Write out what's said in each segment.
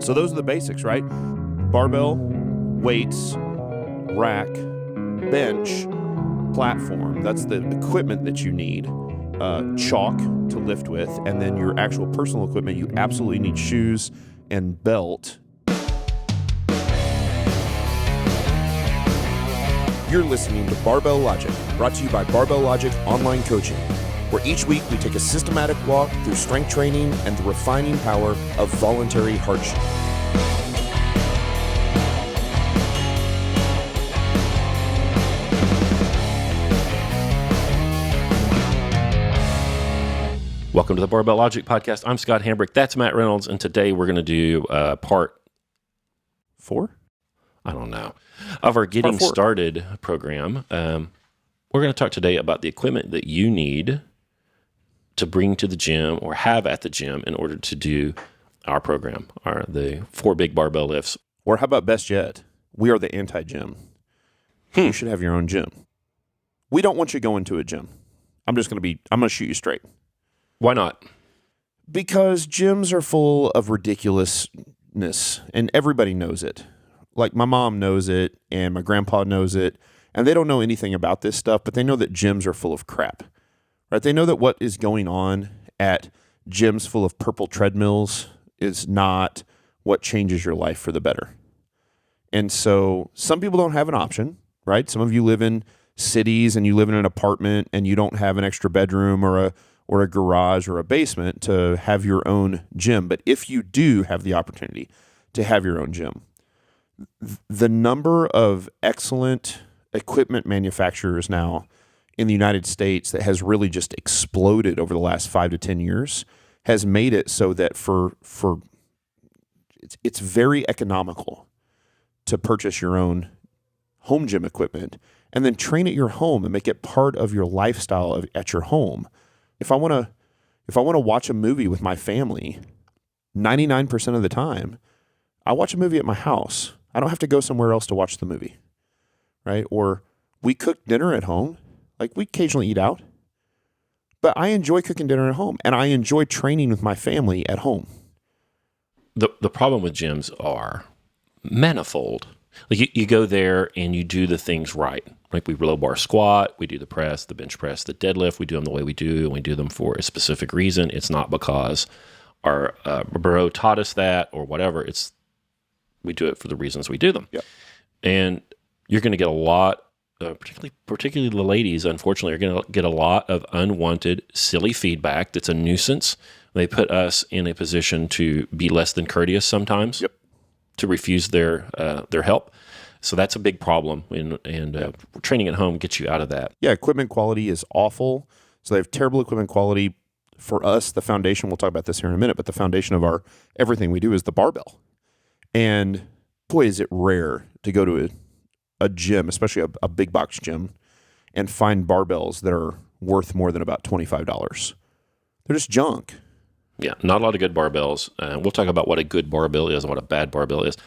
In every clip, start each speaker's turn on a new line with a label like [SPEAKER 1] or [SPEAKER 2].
[SPEAKER 1] So those are the basics, right? Barbell, weights, rack, bench, platform. That's the equipment that you need. Chalk to lift with, and then your actual personal equipment. You absolutely need shoes and belt. You're listening to Barbell Logic, brought to you by Barbell Logic Online Coaching, where each week we take a systematic walk through strength training and the refining power of voluntary hardship.
[SPEAKER 2] Welcome to the Barbell Logic podcast. I'm Scott Hambrick. That's Matt Reynolds. And today we're going to do part
[SPEAKER 1] 4?
[SPEAKER 2] I don't know. Of our Getting Started program. We're going to talk today about the equipment that you need to bring to the gym or have at the gym in order to do our program, the 4 big barbell lifts.
[SPEAKER 1] Or how about best yet, we are the anti-gym. You should have your own gym. We don't want you going to a gym. I'm going to shoot you straight.
[SPEAKER 2] Why not?
[SPEAKER 1] Because gyms are full of ridiculousness, and everybody knows it. Like, my mom knows it, and my grandpa knows it, and they don't know anything about this stuff, but they know that gyms are full of crap, right? They know that what is going on at gyms full of purple treadmills is not what changes your life for the better. And so some people don't have an option, right? Some of you live in cities, and you live in an apartment, and you don't have an extra bedroom or a garage or a basement to have your own gym. But if you do have the opportunity to have your own gym, the number of excellent equipment manufacturers now in the United States that has really just exploded over the last 5 to 10 years has made it so that it's very economical to purchase your own home gym equipment and then train at your home and make it part of your lifestyle at your home. If I want to watch a movie with my family, 99% of the time, I watch a movie at my house. I don't have to go somewhere else to watch the movie, right? Or we cook dinner at home. Like, we occasionally eat out, but I enjoy cooking dinner at home, and I enjoy training with my family at home.
[SPEAKER 2] The problem with gyms are manifold. Like, you go there and you do the things right. Like, we low bar squat, we do the press, the bench press, the deadlift. We do them the way we do, and we do them for a specific reason. It's not because our bro taught us that or whatever. We do it for the reasons we do them.
[SPEAKER 1] Yep.
[SPEAKER 2] And you're going to get a lot, particularly the ladies, unfortunately, are going to get a lot of unwanted, silly feedback that's a nuisance. They put us in a position to be less than courteous sometimes, to refuse their help. So that's a big problem, and training at home gets you out of that.
[SPEAKER 1] Yeah, equipment quality is awful. So they have terrible equipment quality. For us, the foundation, we'll talk about this here in a minute, but the foundation of our everything we do is the barbell. And boy, is it rare to go to a gym, especially a big box gym, and find barbells that are worth more than about $25. They're just junk.
[SPEAKER 2] Yeah, not a lot of good barbells. We'll talk about what a good barbell is and what a bad barbell is.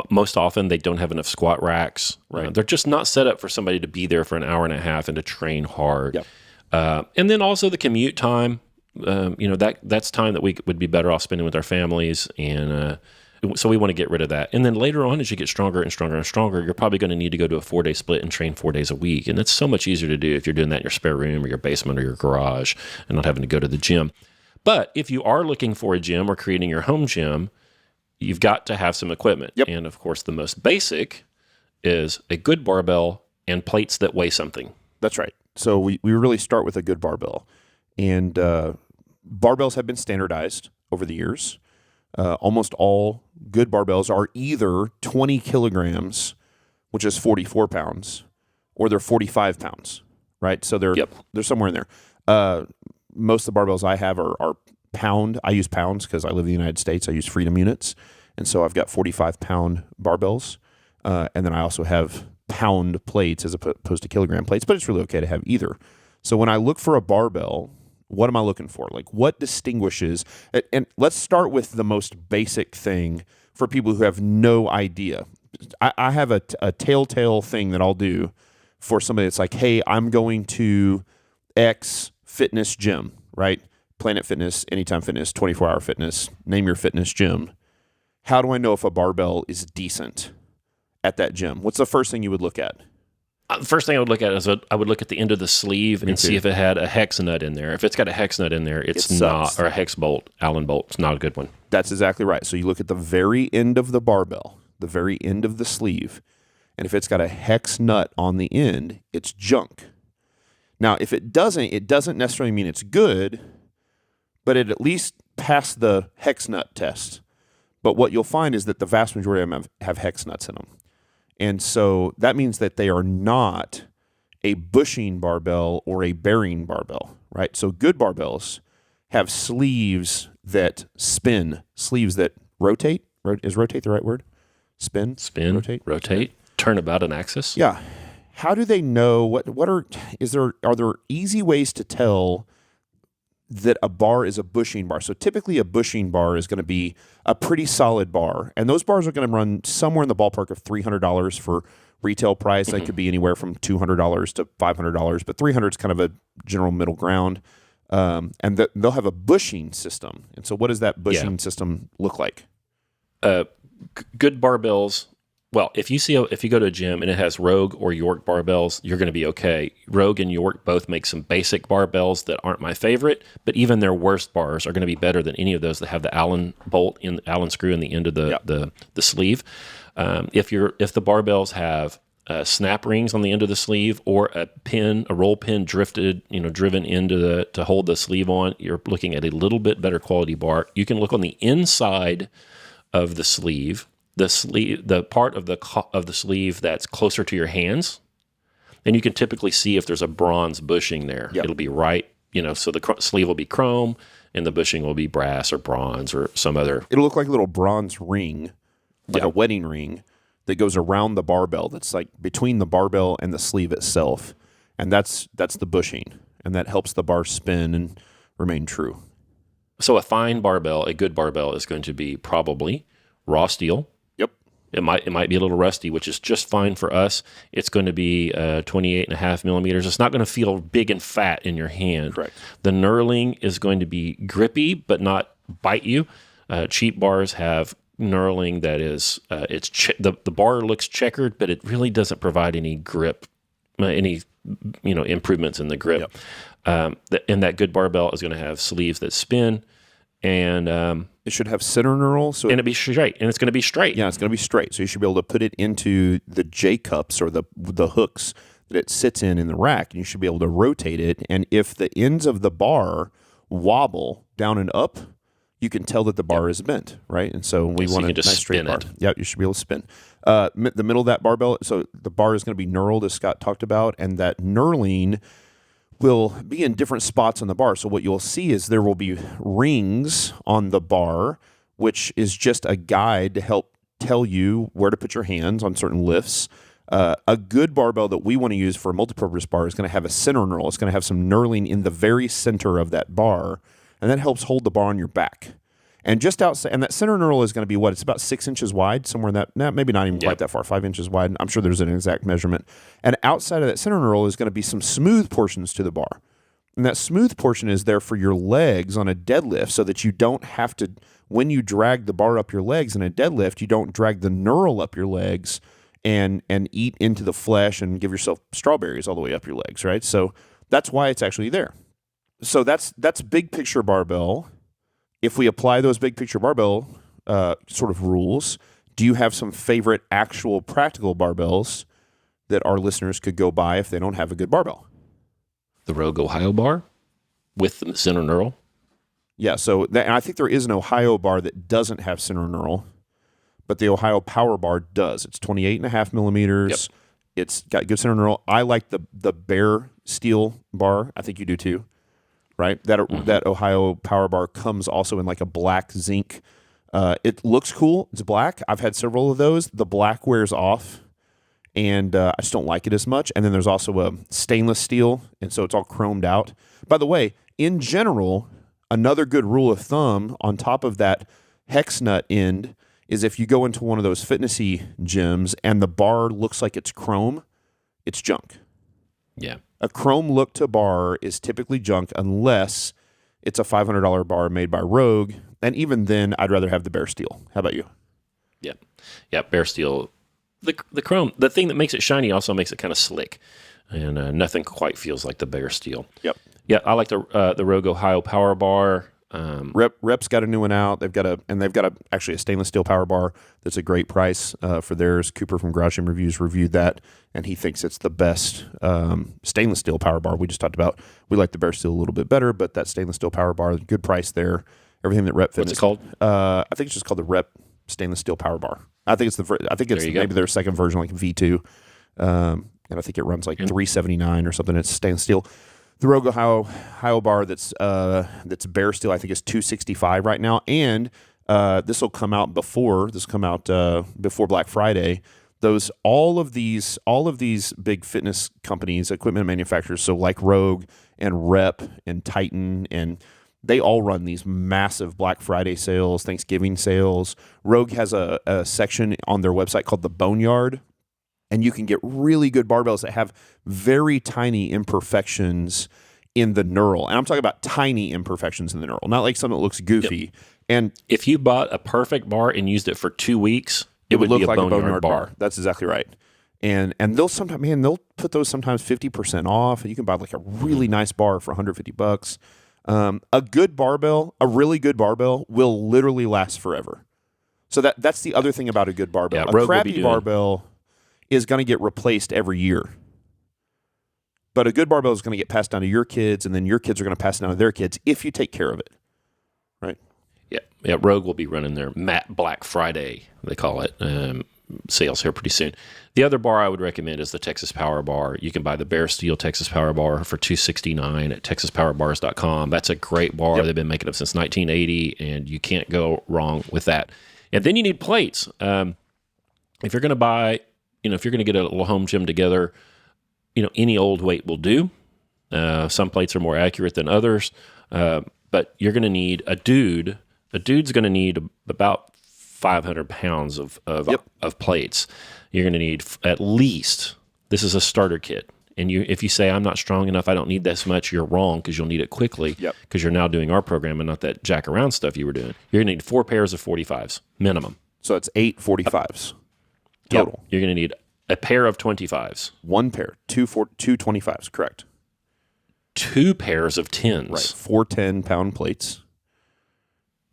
[SPEAKER 2] Most often, they don't have enough squat racks.
[SPEAKER 1] Right.
[SPEAKER 2] They're just not set up for somebody to be there for an hour and a half and to train hard.
[SPEAKER 1] Yep.
[SPEAKER 2] And then also the commute time. That's time that we would be better off spending with our families, and so we want to get rid of that. And then later on, as you get stronger and stronger and stronger, you're probably going to need to go to a 4-day split and train 4 days a week. And that's so much easier to do if you're doing that in your spare room or your basement or your garage and not having to go to the gym. But if you are looking for a gym or creating your home gym, you've got to have some equipment.
[SPEAKER 1] Yep.
[SPEAKER 2] And of course, the most basic is a good barbell and plates that weigh something.
[SPEAKER 1] That's right. So we really start with a good barbell. And barbells have been standardized over the years. Almost all good barbells are either 20 kilograms, which is 44 pounds, or they're 45 pounds, right? So they're somewhere in there. Most of the barbells I have are pound. I use pounds because I live in the United States. I use Freedom units. And so I've got 45-pound barbells. And then I also have pound plates as opposed to kilogram plates, but it's really okay to have either. So when I look for a barbell, what am I looking for? Like, what distinguishes? And let's start with the most basic thing for people who have no idea. I have a telltale thing that I'll do for somebody that's like, hey, I'm going to X fitness gym, right? Planet Fitness, Anytime Fitness, 24-Hour Fitness, name your fitness gym. how do I know if a barbell is decent at that gym? What's the first thing you would look at?
[SPEAKER 2] The first thing I would look at is I would look at the end of the sleeve and see if it had a hex nut in there. If it's got a hex nut in there, it's not, or a hex bolt, Allen bolt, it's not a good one.
[SPEAKER 1] That's exactly right. So you look at the very end of the barbell, the very end of the sleeve, and if it's got a hex nut on the end, it's junk. Now, if it doesn't necessarily mean it's good, but it at least passed the hex nut test. But what you'll find is that the vast majority of them have hex nuts in them. And so that means that they are not a bushing barbell or a bearing barbell, right? So good barbells have sleeves that spin, sleeves that rotate. Is rotate the right word? Spin,
[SPEAKER 2] rotate, turn about an axis.
[SPEAKER 1] Yeah. How do they know are there easy ways to tell that a bar is a bushing bar? So typically a bushing bar is going to be a pretty solid bar, and those bars are going to run somewhere in the ballpark of $300 for retail price. That could be anywhere from $200 to $500, but $300 is kind of a general middle ground. And they'll have a bushing system. And so what does that bushing system look like?
[SPEAKER 2] Good barbells. Well, if you go to a gym and it has Rogue or York barbells, you're going to be okay. Rogue and York both make some basic barbells that aren't my favorite, but even their worst bars are going to be better than any of those that have the Allen bolt in Allen screw in the end of the sleeve. If the barbells have snap rings on the end of the sleeve or a roll pin driven into to hold the sleeve on, you're looking at a little bit better quality bar. You can look on the inside of the sleeve. The part of the sleeve that's closer to your hands, and you can typically see if there's a bronze bushing there. Yep. It'll be right, so the sleeve will be chrome and the bushing will be brass or bronze or some other.
[SPEAKER 1] It'll look like a little bronze ring, like a wedding ring that goes around the barbell. That's like between the barbell and the sleeve itself, and that's the bushing, and that helps the bar spin and remain true.
[SPEAKER 2] So a fine barbell, a good barbell, is going to be probably raw steel. It might be a little rusty, which is just fine for us. It's going to be 28.5 millimeters. It's not going to feel big and fat in your hand.
[SPEAKER 1] Correct.
[SPEAKER 2] The knurling is going to be grippy, but not bite you. Cheap bars have knurling that is the bar looks checkered, but it really doesn't provide any grip, any improvements in the grip. Yep. And that good barbell is going to have sleeves that spin. And
[SPEAKER 1] it should have center knurl,
[SPEAKER 2] and it'd be straight, and it's going to be straight.
[SPEAKER 1] Yeah, it's going to be straight. So you should be able to put it into the J cups or the hooks that it sits in the rack, and you should be able to rotate it. And if the ends of the bar wobble down and up, you can tell that the bar is bent, right? And so we want a nice straight bar. Yeah, you should be able to spin. The middle of that barbell, so the bar is going to be knurled, as Scott talked about, and that knurling will be in different spots on the bar. So what you'll see is there will be rings on the bar, which is just a guide to help tell you where to put your hands on certain lifts. A good barbell that we want to use for a multipurpose bar is going to have a center knurl. It's going to have some knurling in the very center of that bar, and that helps hold the bar on your back. And just outside, and that center knurl is going to be it's about 6 inches wide, somewhere in that, maybe not even quite that far, 5 inches wide. I'm sure there's an exact measurement. And outside of that center knurl is going to be some smooth portions to the bar. And that smooth portion is there for your legs on a deadlift so that you don't have to, when you drag the bar up your legs in a deadlift, you don't drag the knurl up your legs and eat into the flesh and give yourself strawberries all the way up your legs, right? So that's why it's actually there. So that's big picture barbell. If we apply those big picture barbell sort of rules, do you have some favorite actual practical barbells that our listeners could go buy if they don't have a good barbell?
[SPEAKER 2] The Rogue Ohio bar with the center knurl.
[SPEAKER 1] Yeah, and I think there is an Ohio bar that doesn't have center knurl, but the Ohio Power Bar does. It's 28.5 millimeters. Yep. It's got good center knurl. I like the bare steel bar. I think you do too. Right, that Ohio Power Bar comes also in like a black zinc. It looks cool. It's black. I've had several of those. The black wears off, and I just don't like it as much. And then there's also a stainless steel, and so it's all chromed out. By the way, in general, another good rule of thumb on top of that hex nut end is if you go into one of those fitnessy gyms and the bar looks like it's chrome, it's junk.
[SPEAKER 2] Yeah.
[SPEAKER 1] A chrome look to bar is typically junk unless it's a $500 bar made by Rogue. And even then, I'd rather have the bare steel. How about you?
[SPEAKER 2] Yeah. Bare steel. The chrome, the thing that makes it shiny also makes it kind of slick, and nothing quite feels like the bare steel.
[SPEAKER 1] Yep.
[SPEAKER 2] Yeah, I like the Rogue Ohio Power Bar.
[SPEAKER 1] Rep's got a new one out. They've got actually a stainless steel power bar that's a great price for theirs. Cooper from Garage Gym Reviews reviewed that, and he thinks it's the best stainless steel power bar we just talked about. We like the bare steel a little bit better, but that stainless steel power bar, good price there. Everything that Rep Fitness.
[SPEAKER 2] What's it called?
[SPEAKER 1] I think it's just called the Rep stainless steel power bar. I think it's maybe their second version, like V2, and I think it runs like $379 or something. It's stainless steel. The Rogue Ohio bar that's bare steel, I think, is $265 right now, and this will come out before Black Friday. All of these big fitness companies, equipment manufacturers, so like Rogue and Rep and Titan, and they all run these massive Black Friday sales, Thanksgiving sales. Rogue has a section on their website called the Boneyard, and you can get really good barbells that have very tiny imperfections in the knurl. And I'm talking about tiny imperfections in the knurl, not like something that looks goofy. Yep. And
[SPEAKER 2] if you bought a perfect bar and used it for 2 weeks, it would look be like a Boneyard bar.
[SPEAKER 1] That's exactly right. And they'll put those sometimes 50% off, and you can buy like a really nice bar for $150. A good barbell, a really good barbell, will literally last forever. So that's the other thing about a good barbell.
[SPEAKER 2] Yeah,
[SPEAKER 1] a crappy barbell is going to get replaced every year. But a good barbell is going to get passed down to your kids, and then your kids are going to pass it down to their kids if you take care of it. Right?
[SPEAKER 2] Yeah. Rogue will be running their Matte Black Friday, they call it, sales here pretty soon. The other bar I would recommend is the Texas Power Bar. You can buy the bare steel Texas Power Bar for $269 at texaspowerbars.com. That's a great bar. Yep. They've been making them since 1980, and you can't go wrong with that. And then you need plates. If you're going to buy, if you're going to get a little home gym together, any old weight will do. Some plates are more accurate than others, but you're going to need a dude. A dude's going to need about 500 pounds of plates. You're going to need at least, this is a starter kit. And if you say, I'm not strong enough, I don't need this much, you're wrong, because you'll need it quickly, because you're now doing our program and not that jack around stuff you were doing. You're going to need 4 pairs of 45s, minimum.
[SPEAKER 1] So it's 8 45s total.
[SPEAKER 2] Yep. You're going to need a pair of 25s.
[SPEAKER 1] 1 pair, two 25s, correct.
[SPEAKER 2] 2 pairs of 10s.
[SPEAKER 1] Right, 4 10-pound plates.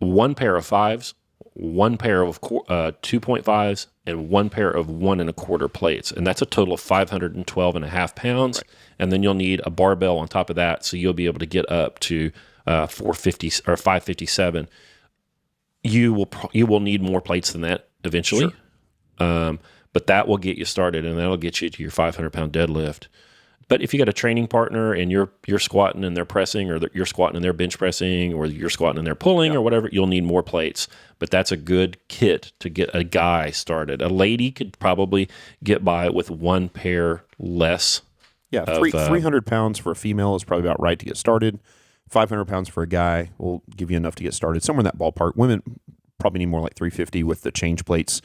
[SPEAKER 2] 1 pair of 5s, 1 pair of 2.5s, and 1 pair of 1 1/4 plates. And that's a total of 512.5 pounds. Right. And then you'll need a barbell on top of that, so you'll be able to get up to 450 or 557. You will need more plates than that eventually. Sure. But that will get you started, and that'll get you to your 500-pound deadlift. But if you got a training partner and you're squatting and they're pressing, or you're squatting and they're bench pressing, or you're squatting and they're pulling, or whatever, you'll need more plates. But that's a good kit to get a guy started. A lady could probably get by with 1 pair less.
[SPEAKER 1] Yeah, 300 pounds for a female is probably about right to get started. 500 pounds for a guy will give you enough to get started. Somewhere in that ballpark. Women probably need more like 350 with the change plates.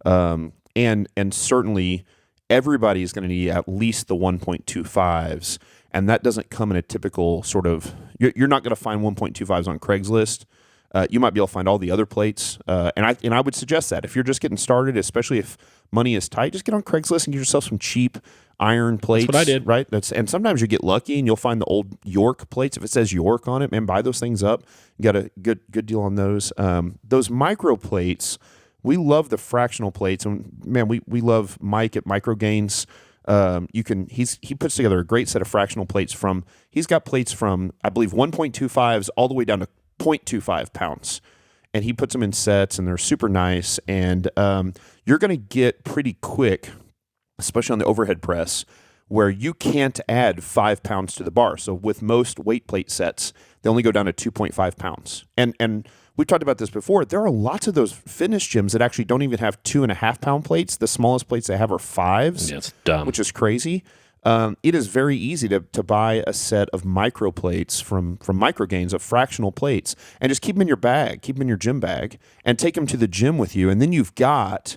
[SPEAKER 1] And certainly everybody is going to need at least the 1.25s, and that doesn't come in a typical sort of. You're not going to find 1.25s on Craigslist. You might be able to find all the other plates, and I would suggest that if you're just getting started, especially if money is tight, just get on Craigslist and get yourself some cheap iron plates.
[SPEAKER 2] That's what I did.
[SPEAKER 1] Right? And sometimes you get lucky and you'll find the old York plates. If it says York on it, man, buy those things up. You got a good deal on those. Those Microplates. We love the fractional plates, and man, we love Mike at Microgainz. He puts together a great set of fractional plates he's got plates from, I believe, 1.25s all the way down to 0.25 pounds, and he puts them in sets, and they're super nice. And you're going to get pretty quick, especially on the overhead press, where you can't add 5 pounds to the bar. So with most weight plate sets, they only go down to 2.5 pounds, and we've talked about this before. There are lots of those fitness gyms that actually don't even have 2.5-pound plates. The smallest plates they have are 5s.
[SPEAKER 2] Yeah, it's dumb.
[SPEAKER 1] Which is crazy. It is very easy to buy a set of Microplates from Microgainz, of fractional plates, and just keep them in your bag, keep them in your gym bag, and take them to the gym with you. And then you've got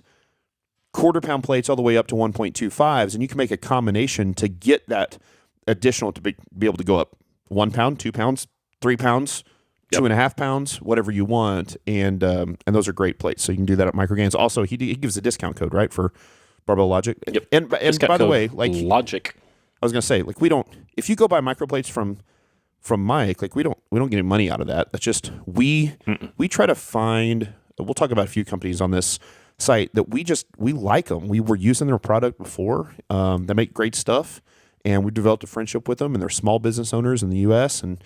[SPEAKER 1] 1/4-pound plates all the way up to 1.25s, and you can make a combination to get that additional to be able to go up 1 pound, 2 pounds, 3 pounds, 2.5 pounds, whatever you want, and those are great plates. So you can do that at Microgainz. Also, he gives a discount code, right, for Barbell Logic.
[SPEAKER 2] Yep.
[SPEAKER 1] And by the way, like
[SPEAKER 2] Logic,
[SPEAKER 1] I was gonna say, like we don't. If you go buy Microplates from Mike, like we don't get any money out of that. That's just we try to find. We'll talk about a few companies on this site that we like them. We were using their product before. They make great stuff, and we developed a friendship with them. And they're small business owners in the U.S. and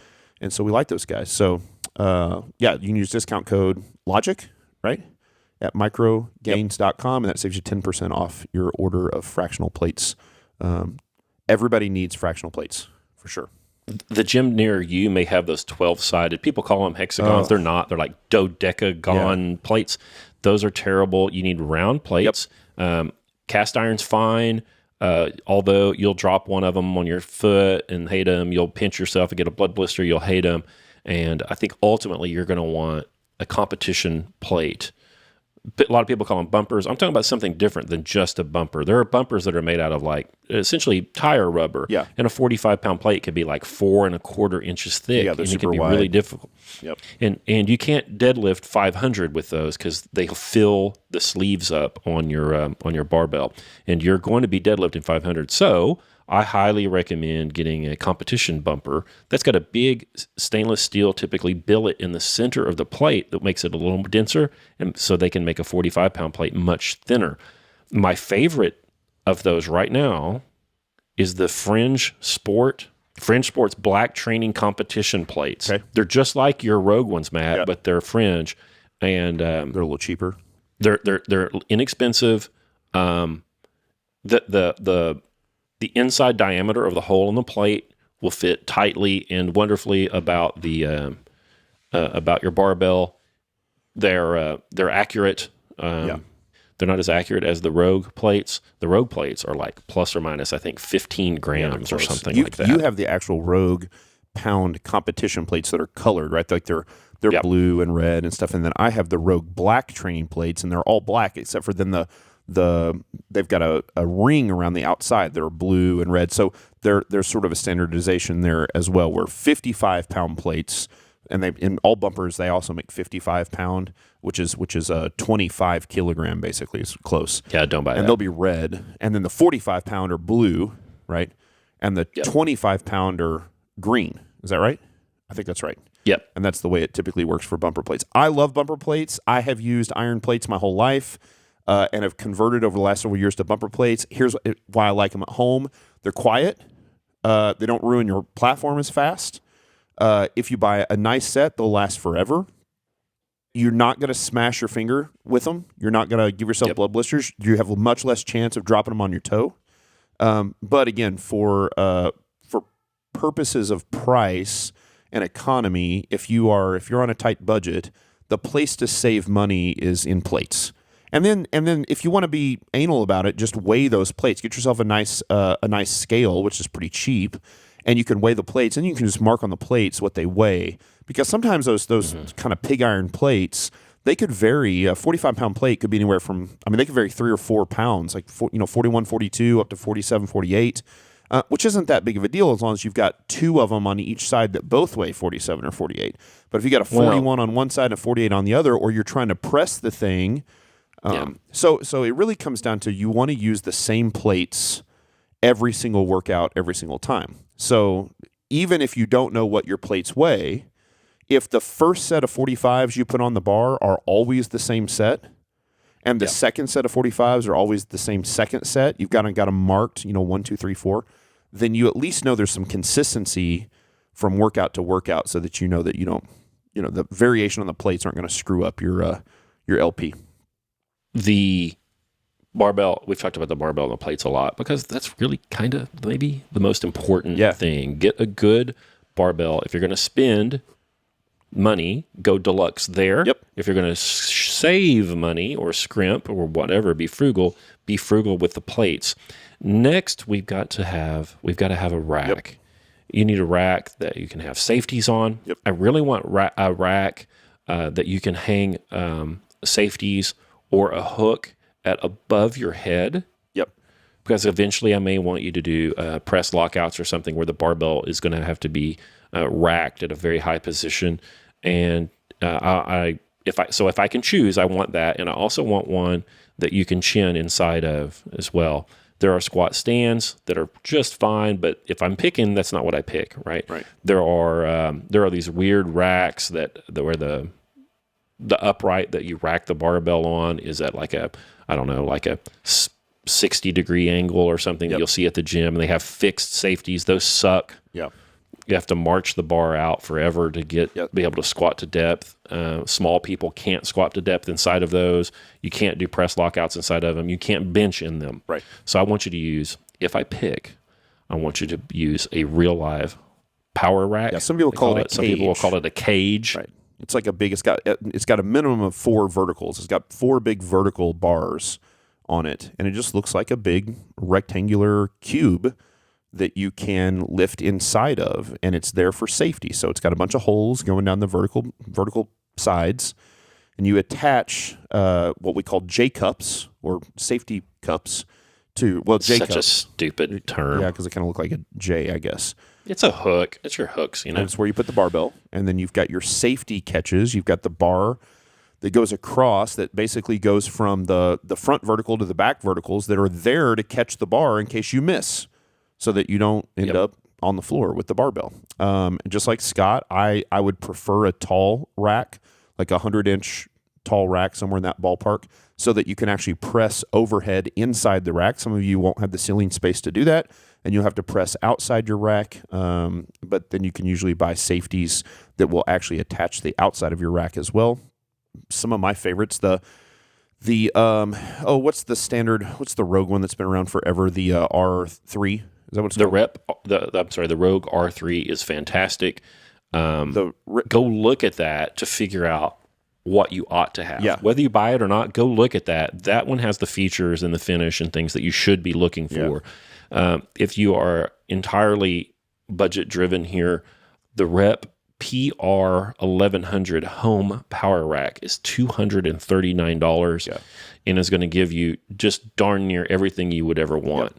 [SPEAKER 1] so we like those guys. So you can use discount code Logic, right, at microgainz.com, and that saves you 10% off your order of fractional plates. Everybody needs fractional plates for sure.
[SPEAKER 2] The gym near you may have those 12-sided. People call them hexagons. They're not. They're like dodecagon plates. Those are terrible. You need round plates. Cast iron's fine, although you'll drop one of them on your foot and hate them. You'll pinch yourself and get a blood blister. You'll hate them. And I think ultimately you're going to want a competition plate. A lot of people call them bumpers. I'm talking about something different than just a bumper. There are bumpers that are made out of like essentially tire rubber.
[SPEAKER 1] Yeah.
[SPEAKER 2] And a 45-pound plate could be like 4.25 inches thick.
[SPEAKER 1] Yeah, they're
[SPEAKER 2] and
[SPEAKER 1] super
[SPEAKER 2] it can be
[SPEAKER 1] wide.
[SPEAKER 2] really difficult.
[SPEAKER 1] Yep.
[SPEAKER 2] And you can't deadlift 500 with those because they fill the sleeves up on your barbell, and you're going to be deadlifting 500. So I highly recommend getting a competition bumper that's got a big stainless steel, typically billet in the center of the plate that makes it a little denser, and so they can make a 45-pound plate much thinner. My favorite of those right now is the Fringe Sport's black training competition plates. Okay. They're just like your Rogue ones, Matt, but they're Fringe, and
[SPEAKER 1] they're a little cheaper.
[SPEAKER 2] They're inexpensive. The inside diameter of the hole in the plate will fit tightly and wonderfully about your barbell. They're accurate. They're not as accurate as the Rogue plates. The Rogue plates are like plus or minus, I think, 15 grams or something like that.
[SPEAKER 1] You have the actual Rogue pound competition plates that are colored, right? Like they're blue and red and stuff. And then I have the Rogue black training plates, and they're all black except for then they've got a ring around the outside that are blue and red. So there's sort of a standardization there as well, where 55-pound plates, and in all bumpers they also make 55-pound, which is a 25 kilogram basically. It's close.
[SPEAKER 2] Yeah, don't buy that.
[SPEAKER 1] And they'll be red, and then the 45-pound are blue, right? And the 25-pound are green. Is that right? I think that's right.
[SPEAKER 2] Yep.
[SPEAKER 1] And that's the way it typically works for bumper plates. I love bumper plates. I have used iron plates my whole life. And have converted over the last several years to bumper plates. Here's why I like them at home. They're quiet. They don't ruin your platform as fast. If you buy a nice set, they'll last forever. You're not going to smash your finger with them. You're not going to give yourself blood blisters. You have a much less chance of dropping them on your toe. But again, for purposes of price and economy, if you're on a tight budget, the place to save money is in plates. And then if you want to be anal about it, just weigh those plates. Get yourself a nice scale, which is pretty cheap, and you can weigh the plates, and you can just mark on the plates what they weigh. Because sometimes those kind of pig iron plates, they could vary. A 45-pound plate could be anywhere from, they could vary 3 or 4 pounds, like 41, 42 up to 47, 48, which isn't that big of a deal as long as you've got 2 of them on each side that both weigh 47 or 48. But if you got a 41 on one side and a 48 on the other, or you're trying to press the thing. So it really comes down to you want to use the same plates every single workout, every single time. So even if you don't know what your plates weigh, if the first set of 45s you put on the bar are always the same set, and the second set of 45s are always the same second set, you've got them marked, 1, 2, 3, 4, then you at least know there's some consistency from workout to workout, so that you know that you don't, the variation on the plates aren't going to screw up your LP.
[SPEAKER 2] The barbell, we've talked about the barbell and the plates a lot because that's really kind of maybe the most important thing. Get a good barbell. If you're going to spend money, go deluxe there. Yep. If you're going to save money or scrimp or whatever, be frugal with the plates. Next, we've got to have a rack. Yep. You need a rack that you can have safeties on. Yep. I really want a rack that you can hang safeties or a hook at above your head. Yep. Because eventually I may want you to do press lockouts or something where the barbell is going to have to be racked at a very high position. And if I can choose, I want that, and I also want one that you can chin inside of as well. There are squat stands that are just fine, but if I'm picking, that's not what I pick, right?
[SPEAKER 1] Right.
[SPEAKER 2] There are these weird racks where the upright that you rack the barbell on is at like a 60-degree angle or something that you'll see at the gym, and they have fixed safeties. Those suck.
[SPEAKER 1] Yeah.
[SPEAKER 2] You have to march the bar out forever to be able to squat to depth. Small people can't squat to depth inside of those. You can't do press lockouts inside of them. You can't bench in them.
[SPEAKER 1] Right.
[SPEAKER 2] So I want you to use, if I pick, I want you to use a real live power rack.
[SPEAKER 1] Yeah, some people call it a cage.
[SPEAKER 2] Some people will call it a cage.
[SPEAKER 1] Right. It's like it's got a minimum of 4 verticals. It's got 4 big vertical bars on it, and it just looks like a big rectangular cube that you can lift inside of, and it's there for safety. So it's got a bunch of holes going down the vertical sides, and you attach what we call J cups or safety cups to J cups.
[SPEAKER 2] Such a stupid term.
[SPEAKER 1] Yeah, because it kind of look like a J, I guess.
[SPEAKER 2] It's a hook. It's your hooks,
[SPEAKER 1] And it's where you put the barbell, and then you've got your safety catches. You've got the bar that goes across that basically goes from the front vertical to the back verticals that are there to catch the bar in case you miss, so that you don't end up on the floor with the barbell. Just like Scott, I would prefer a tall rack, like a 100-inch tall rack, somewhere in that ballpark, so that you can actually press overhead inside the rack. Some of you won't have the ceiling space to do that, and you'll have to press outside your rack, but then you can usually buy safeties that will actually attach to the outside of your rack as well. Some of my favorites, what's the Rogue one that's been around forever? The R3. Is that what it's called?
[SPEAKER 2] The Rogue R3 is fantastic. Go look at that to figure out what you ought to have.
[SPEAKER 1] Yeah.
[SPEAKER 2] Whether you buy it or not, go look at that. That one has the features and the finish and things that you should be looking for. Yeah. If you are entirely budget driven here, the Rep PR 1100 home power rack is $239 and is going to give you just darn near everything you would ever want.
[SPEAKER 1] Yeah.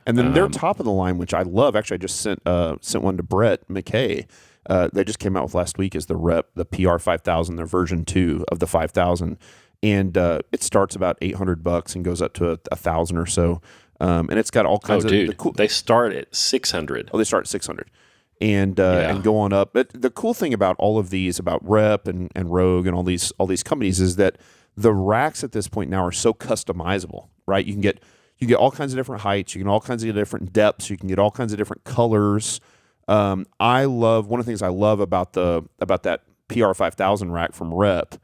[SPEAKER 1] And then their top of the line, which I love, actually I just sent one to Brett McKay. They just came out with last week, is the PR 5000, their version 2 of the 5000. And it starts about $800 and goes up to $1,000 or so. And it's got all kinds of...
[SPEAKER 2] They start at $600.
[SPEAKER 1] Oh, they start at $600. And go on up. But the cool thing about all of these, about Rep and Rogue and all these companies, is that the racks at this point now are so customizable, right? You get all kinds of different heights, you can all kinds of different depths, you can get all kinds of different colors. One of the things I love about that PR 5000 rack from Rep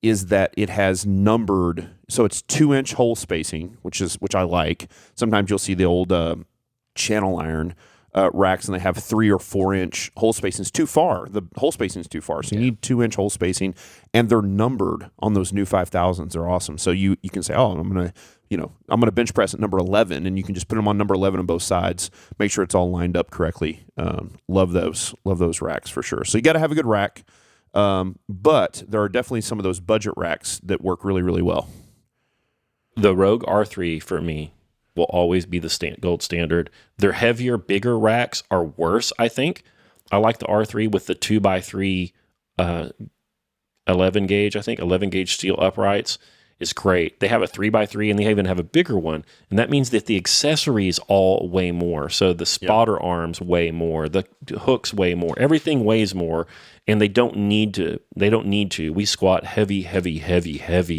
[SPEAKER 1] is that it has numbered, so it's 2-inch hole spacing, which I like. Sometimes you'll see the old channel iron racks, and they have 3 or 4-inch hole spacing. It's too far. The hole spacing is too far. So you need 2-inch hole spacing, and they're numbered on those new 5000s. They're awesome. So you can say, oh, I'm gonna bench press at number 11, and you can just put them on number 11 on both sides. Make sure it's all lined up correctly. Love those racks for sure. So you got to have a good rack, but there are definitely some of those budget racks that work really, really well.
[SPEAKER 2] The Rogue R3 for me will always be the gold standard. Their heavier, bigger racks are worse, I think. I like the R3 with the 2x3 11 gauge, I think. 11 gauge steel uprights is great. They have a 3x3 and they even have a bigger one. And that means that the accessories all weigh more. So the spotter arms weigh more, the hooks weigh more, everything weighs more, and they don't need to. We squat heavy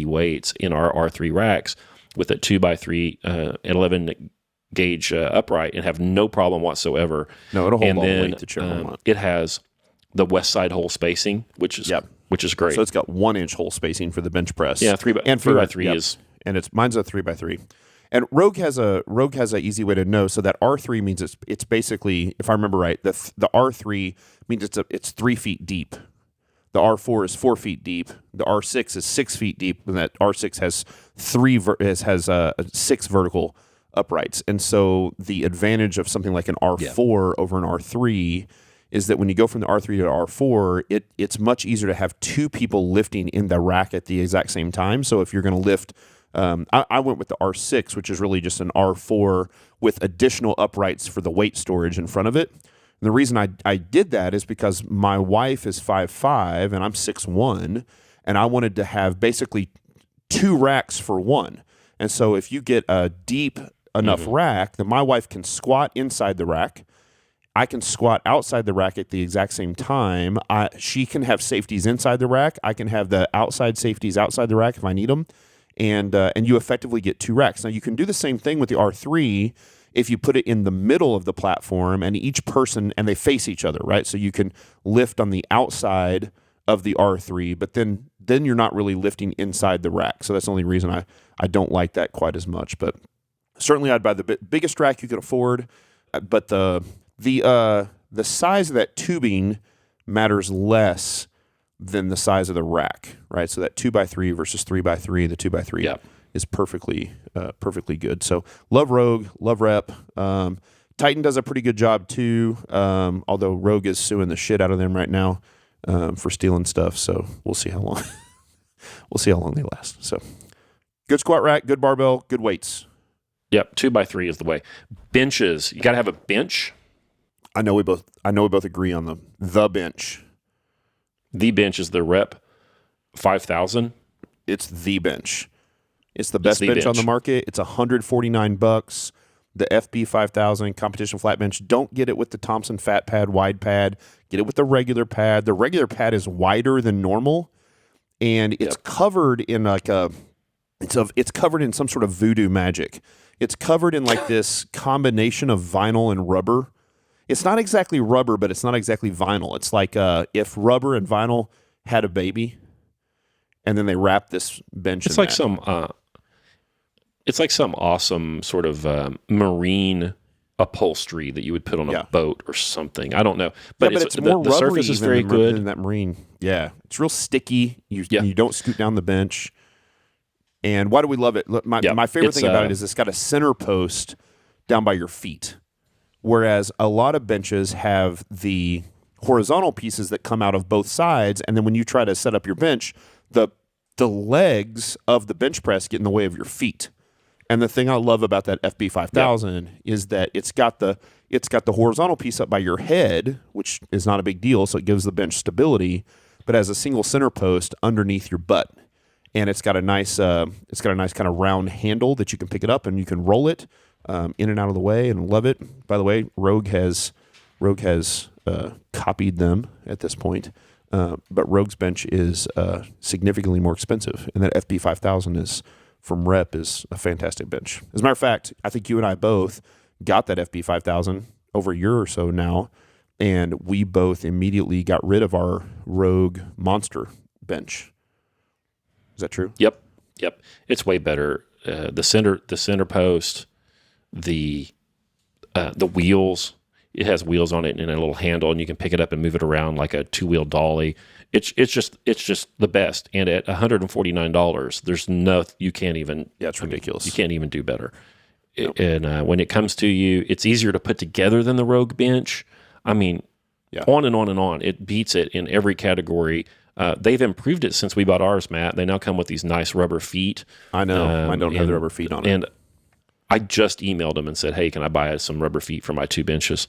[SPEAKER 2] weights in our R3 racks with a 2x3 11 gauge upright and have no problem whatsoever.
[SPEAKER 1] No, it'll hold all the weight that you want.
[SPEAKER 2] It has the west side hole spacing, which is great.
[SPEAKER 1] So it's got 1-inch hole spacing for the bench press.
[SPEAKER 2] Yeah, 3x3 is,
[SPEAKER 1] and mine's a 3x3. And Rogue has a easy way to know. So that R3 means it's basically, if I remember right, the R3 means it's 3 feet deep. The R4 is 4 feet deep. The R6 is 6 feet deep, and that R6 has 6 vertical uprights. And so the advantage of something like an R4 over an R3 is that when you go from the R3 to the R4, it's much easier to have 2 people lifting in the rack at the exact same time. So if you're going to lift, I went with the R6, which is really just an R4 with additional uprights for the weight storage in front of it. And the reason I did that is because my wife is 5'5" and I'm 6'1", and I wanted to have basically 2 racks for one. And so if you get a deep enough rack, then my wife can squat inside the rack. I can squat outside the rack at the exact same time. She can have safeties inside the rack. I can have the outside safeties outside the rack if I need them. And you effectively get 2 racks. Now, you can do the same thing with the R3 if you put it in the middle of the platform and each person, and they face each other, right? So you can lift on the outside of the R3, but then you're not really lifting inside the rack. So that's the only reason I don't like that quite as much. But certainly I'd buy the biggest rack you could afford, but the size of that tubing matters less than the size of the rack, right? So that 2x3 versus 3x3, the 2x3 is perfectly good. So love Rogue, love Rep. Titan does a pretty good job too, although Rogue is suing the shit out of them right now for stealing stuff. So we'll see how long they last. So good squat rack, good barbell, good weights.
[SPEAKER 2] Yep, 2x3 is the way. Benches, you got to have a bench.
[SPEAKER 1] I know we both agree on the bench.
[SPEAKER 2] The bench is the Rep 5000.
[SPEAKER 1] It's the bench. It's the best bench on the market. It's $149. The FB 5000 competition flat bench. Don't get it with the Thompson fat pad, wide pad. Get it with the regular pad. The regular pad is wider than normal, and it's covered in it's covered in some sort of voodoo magic. It's covered in like this combination of vinyl and rubber. It's not exactly rubber, but it's not exactly vinyl. It's like if rubber and vinyl had a baby, and then they wrap this bench.
[SPEAKER 2] It's like some awesome sort of marine upholstery that you would put on a boat or something. I don't know, but
[SPEAKER 1] it's more
[SPEAKER 2] the surface is very good.
[SPEAKER 1] Than that marine. Yeah, it's real sticky. You don't scoot down the bench. And why do we love it? My favorite thing about it is it's got a center post down by your feet, whereas a lot of benches have the horizontal pieces that come out of both sides, and then when you try to set up your bench, the legs of the bench press get in the way of your feet. And the thing I love about that FB 5000 is that it's got the horizontal piece up by your head, which is not a big deal, so it gives the bench stability, but has a single center post underneath your butt. And it's got a nice kind of round handle that you can pick it up and you can roll it in and out of the way, and love it. By the way, Rogue has copied them at this point, but Rogue's bench is significantly more expensive, and that FB 5000 is from Rep is a fantastic bench. As a matter of fact, I think you and I both got that FB 5000 over a year or so now, and we both immediately got rid of our Rogue Monster bench. Is that true?
[SPEAKER 2] Yep. It's way better. The center post, the wheels. It has wheels on it and a little handle, and you can pick it up and move it around like a 2-wheel dolly. It's just the best. And at $149, there's no, you can't even.
[SPEAKER 1] Yeah, it's ridiculous.
[SPEAKER 2] You can't even do better. Nope. And when it comes to you, it's easier to put together than the Rogue bench. I mean, on and on and on. It beats it in every category. They've improved it since we bought ours, Matt. They now come with these nice rubber feet.
[SPEAKER 1] I know. Mine don't have the rubber feet on it.
[SPEAKER 2] And I just emailed them and said, hey, can I buy some rubber feet for my 2 benches?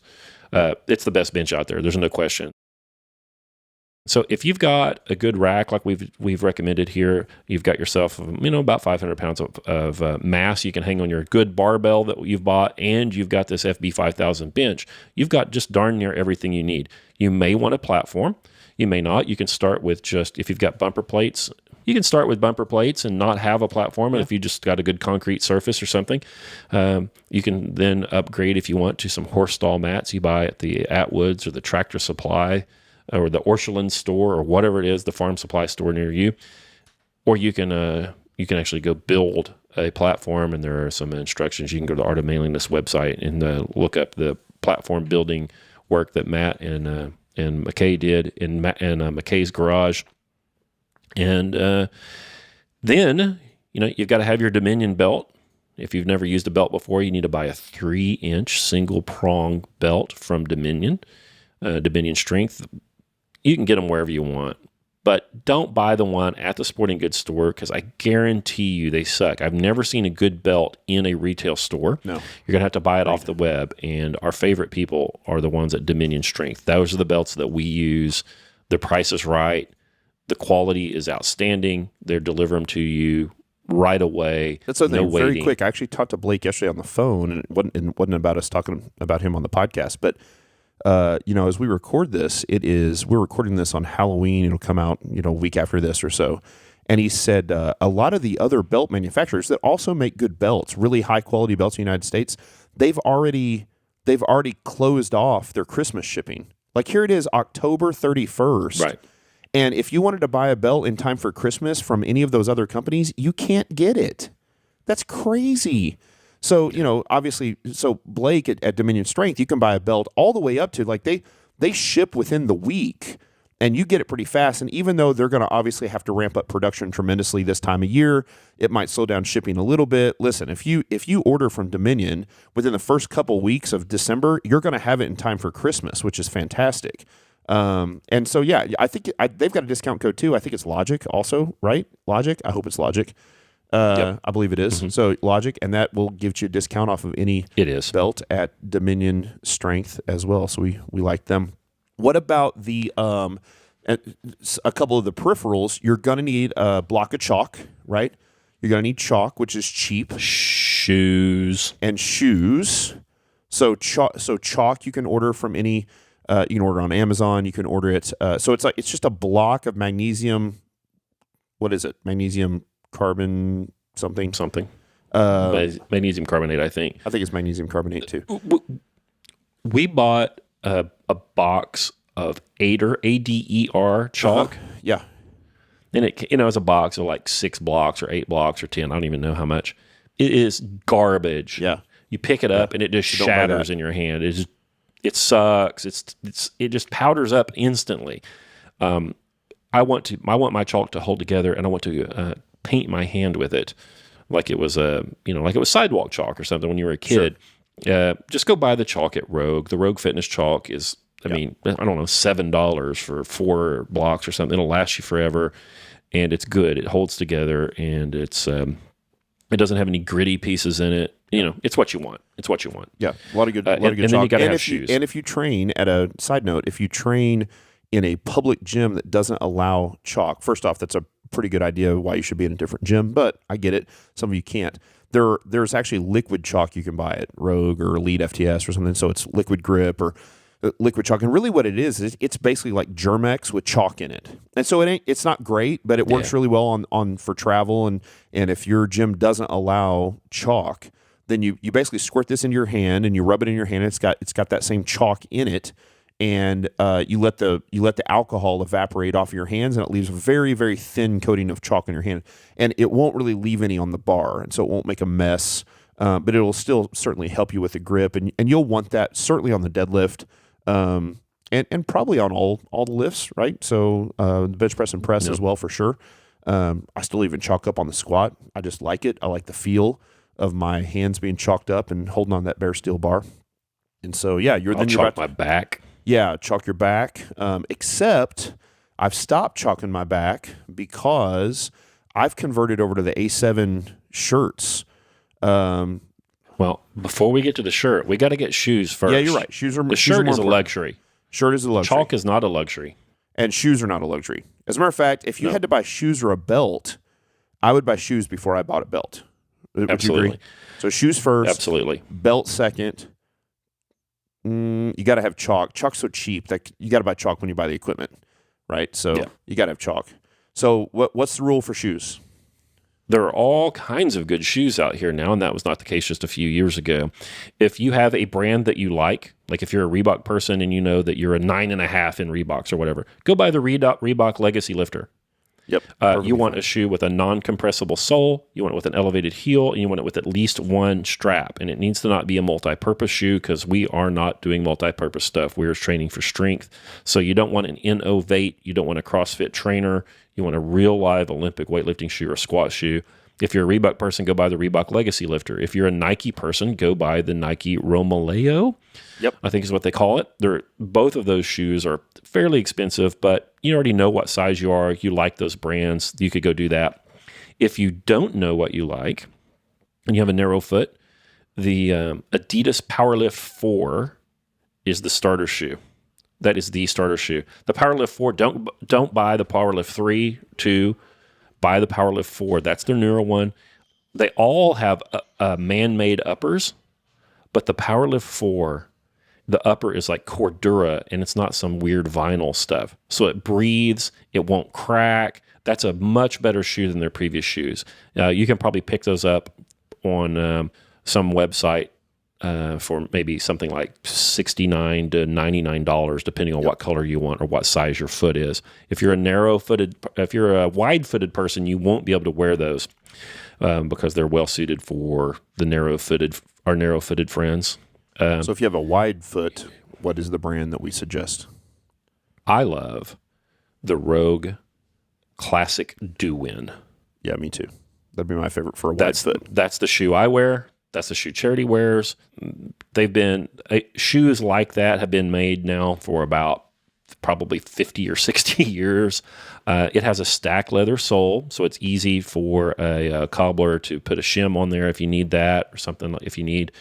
[SPEAKER 2] It's the best bench out there. There's no question. So if you've got a good rack like we've recommended here, you've got yourself about 500 pounds of mass you can hang on your good barbell that you've bought, and you've got this FB 5000 bench, you've got just darn near everything you need. You may want a platform. You may not. You can start with just, if you've got bumper plates, you can start with bumper plates and not have a platform. And if you just got a good concrete surface or something, you can then upgrade if you want to some horse stall mats you buy at the Atwoods or the Tractor Supply or the Orchland store or whatever it is, the farm supply store near you. Or you can actually go build a platform, and there are some instructions. You can go to the Art of Mailingless website and look up the platform building work that Matt and McKay did in McKay's garage. And then, you've got to have your Dominion belt. If you've never used a belt before, you need to buy a 3-inch single prong belt from Dominion. Dominion Strength. You can get them wherever you want. But don't buy the one at the sporting goods store because I guarantee you they suck. I've never seen a good belt in a retail store.
[SPEAKER 1] No.
[SPEAKER 2] You're going to have to buy it off the web. And our favorite people are the ones at Dominion Strength. Those are the belts that we use. The price is right. The quality is outstanding. They deliver them to you right away.
[SPEAKER 1] That's something
[SPEAKER 2] no
[SPEAKER 1] very
[SPEAKER 2] waiting.
[SPEAKER 1] quick. I actually talked to Blake yesterday on the phone, and it wasn't about us talking about him on the podcast, but as we record this, we're recording this on Halloween. It'll come out, a week after this or so. And he said a lot of the other belt manufacturers that also make good belts, really high quality belts in the United States, they've already closed off their Christmas shipping. Like here it is, October 31st.
[SPEAKER 2] Right.
[SPEAKER 1] And if you wanted to buy a belt in time for Christmas from any of those other companies, you can't get it. That's crazy. So, obviously, Blake at Dominion Strength, you can buy a belt all the way up to, like, they ship within the week, and you get it pretty fast. And even though they're going to obviously have to ramp up production tremendously this time of year, it might slow down shipping a little bit. Listen, if you order from Dominion within the first couple weeks of December, you're going to have it in time for Christmas, which is fantastic. And so, yeah, I think they've got a discount code, too. I think it's Logic also, right? Logic? I hope it's Logic.
[SPEAKER 2] Yep.
[SPEAKER 1] I believe it is. Mm-hmm. So Logic, and that will give you a discount off of any belt at Dominion Strength as well. So we like them. What about the a couple of the peripherals? You're gonna need a block of chalk, right? You're gonna need chalk, which is cheap.
[SPEAKER 2] Shoes.
[SPEAKER 1] So chalk you can order from any. You can order on Amazon. You can order it. So it's just a block of magnesium. What is it? Magnesium carbon something.
[SPEAKER 2] Magnesium carbonate, I think.
[SPEAKER 1] I think it's magnesium carbonate too.
[SPEAKER 2] We bought a box of Ader chalk.
[SPEAKER 1] Yeah.
[SPEAKER 2] And it was a box of like 6 blocks or 8 blocks or 10. I don't even know how much. It is garbage.
[SPEAKER 1] Yeah.
[SPEAKER 2] You pick it up and it just shatters in your hand. It sucks. It just powders up instantly. I want my chalk to hold together, and I want to paint my hand with it, like it was sidewalk chalk or something when you were a kid. Sure. Just go buy the chalk at Rogue. The Rogue Fitness chalk is, I don't know, $7 for 4 blocks or something. It'll last you forever, and it's good. It holds together, and it doesn't have any gritty pieces in it. It's what you want. It's what you want.
[SPEAKER 1] Yeah, a lot of good chalk.
[SPEAKER 2] And then you got to have shoes.
[SPEAKER 1] And if you train, at a side note, if you train in a public gym that doesn't allow chalk, first off, that's a pretty good idea why you should be in a different gym, but I get it. Some of you can't. There's actually liquid chalk you can buy at Rogue or Elite FTS or something, so it's liquid grip or liquid chalk. And really what it is it's basically like Germex with chalk in it. And so it's not great, but it works really well on for travel. And if your gym doesn't allow chalk, then you basically squirt this into your hand and you rub it in your hand. It's got that same chalk in it. And you let the alcohol evaporate off your hands, and it leaves a very, very thin coating of chalk in your hand, and it won't really leave any on the bar, and so it won't make a mess. But it'll still certainly help you with the grip, and you'll want that certainly on the deadlift, and probably on all the lifts, right? So the bench press and press as well for sure. I still even chalk up on the squat. I just like it. I like the feel of my hands being chalked up and holding on that bare steel bar. And so
[SPEAKER 2] I'll chalk my back.
[SPEAKER 1] Yeah, chalk your back. Except I've stopped chalking my back because I've converted over to the A7 shirts.
[SPEAKER 2] Well, before we get to the shirt, we got to get shoes first.
[SPEAKER 1] Yeah, you're right.
[SPEAKER 2] The shirt is a luxury.
[SPEAKER 1] Shirt is a luxury.
[SPEAKER 2] Chalk is not a luxury.
[SPEAKER 1] And shoes are not a luxury. As a matter of fact, if you had to buy shoes or a belt, I would buy shoes before I bought a belt. Would you agree? So shoes first.
[SPEAKER 2] Absolutely.
[SPEAKER 1] Belt second. You got to have chalk. Chalk's so cheap that you got to buy chalk when you buy the equipment, right? So you got to have chalk. So what's the rule for shoes?
[SPEAKER 2] There are all kinds of good shoes out here now, and that was not the case just a few years ago. If you have a brand that you like if you're a Reebok person and you know that you're a 9.5 in Reeboks or whatever, go buy the Reebok Legacy Lifter.
[SPEAKER 1] Yep.
[SPEAKER 2] You want a shoe with a non-compressible sole, you want it with an elevated heel, and you want it with at least one strap. And it needs to not be a multi-purpose shoe because we are not doing multi-purpose stuff. We're training for strength. So you don't want an Innovate. You don't want a CrossFit trainer. You want a real live Olympic weightlifting shoe or squat shoe. If you're a Reebok person, go buy the Reebok Legacy Lifter. If you're a Nike person, go buy the Nike Romaleo.
[SPEAKER 1] Yep.
[SPEAKER 2] I think is what they call it. Both of those shoes are fairly expensive, but you already know what size you are. You like those brands. You could go do that. If you don't know what you like and you have a narrow foot, the Adidas Powerlift 4 is the starter shoe. That is the starter shoe. The Powerlift 4, don't buy the Powerlift 3, 2. Buy the Powerlift 4. That's their newer one. They all have man-made uppers, but the Powerlift 4, the upper is like Cordura, and it's not some weird vinyl stuff. So it breathes. It won't crack. That's a much better shoe than their previous shoes. You can probably pick those up on some website for maybe something like $69 to $99, depending on what color you want or what size your foot is. If you're a wide-footed person, you won't be able to wear those because they're well suited for the our narrow-footed friends.
[SPEAKER 1] So if you have a wide foot, what is the brand that we suggest?
[SPEAKER 2] I love the Rogue Classic Do-Win.
[SPEAKER 1] Yeah, me too. That'd be my favorite for a wide foot.
[SPEAKER 2] That's the shoe I wear. That's the shoe Charity wears. Shoes like that have been made now for about probably 50 or 60 years. It has a stack leather sole, so it's easy for a cobbler to put a shim on there if you need that or something if you need.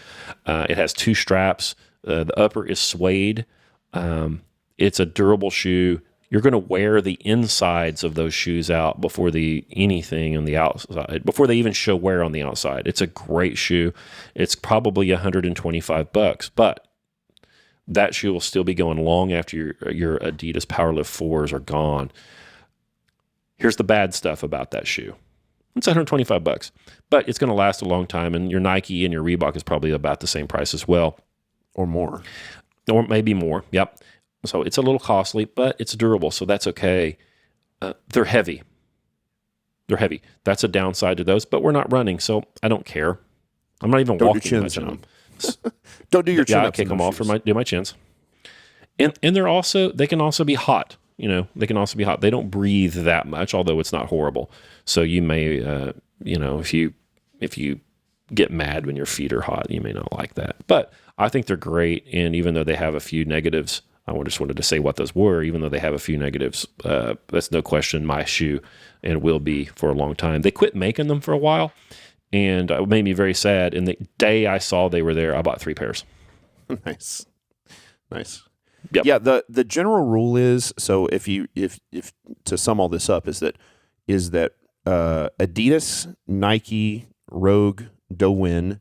[SPEAKER 2] It has 2 straps. The upper is suede. It's a durable shoe. You're going to wear the insides of those shoes out before anything on the outside, before they even show wear on the outside. It's a great shoe. It's probably $125, but that shoe will still be going long after your Adidas Powerlift 4s are gone. Here's the bad stuff about that shoe. It's $125, but it's going to last a long time, and your Nike and your Reebok is probably about the same price as well.
[SPEAKER 1] Or more.
[SPEAKER 2] Or maybe more, yep. So it's a little costly, but it's durable, so that's okay. They're heavy. That's a downside to those, but we're not running, so I don't care. I'm not even walking much in them.
[SPEAKER 1] Don't do your chin-ups.
[SPEAKER 2] I kick them off do my chins. And they can also be hot. They can also be hot. They don't breathe that much, although it's not horrible. So you may, if you get mad when your feet are hot, you may not like that. But I think they're great, and even though they have a few negatives, I just wanted to say what those were. Even though they have a few negatives, that's no question my shoe and will be for a long time. They quit making them for a while, and it made me very sad. And the day I saw they were there, I bought 3 pairs.
[SPEAKER 1] Nice.
[SPEAKER 2] Yep.
[SPEAKER 1] Yeah. The general rule is, so if to sum all this up, is that Adidas, Nike, Rogue, Do-Win,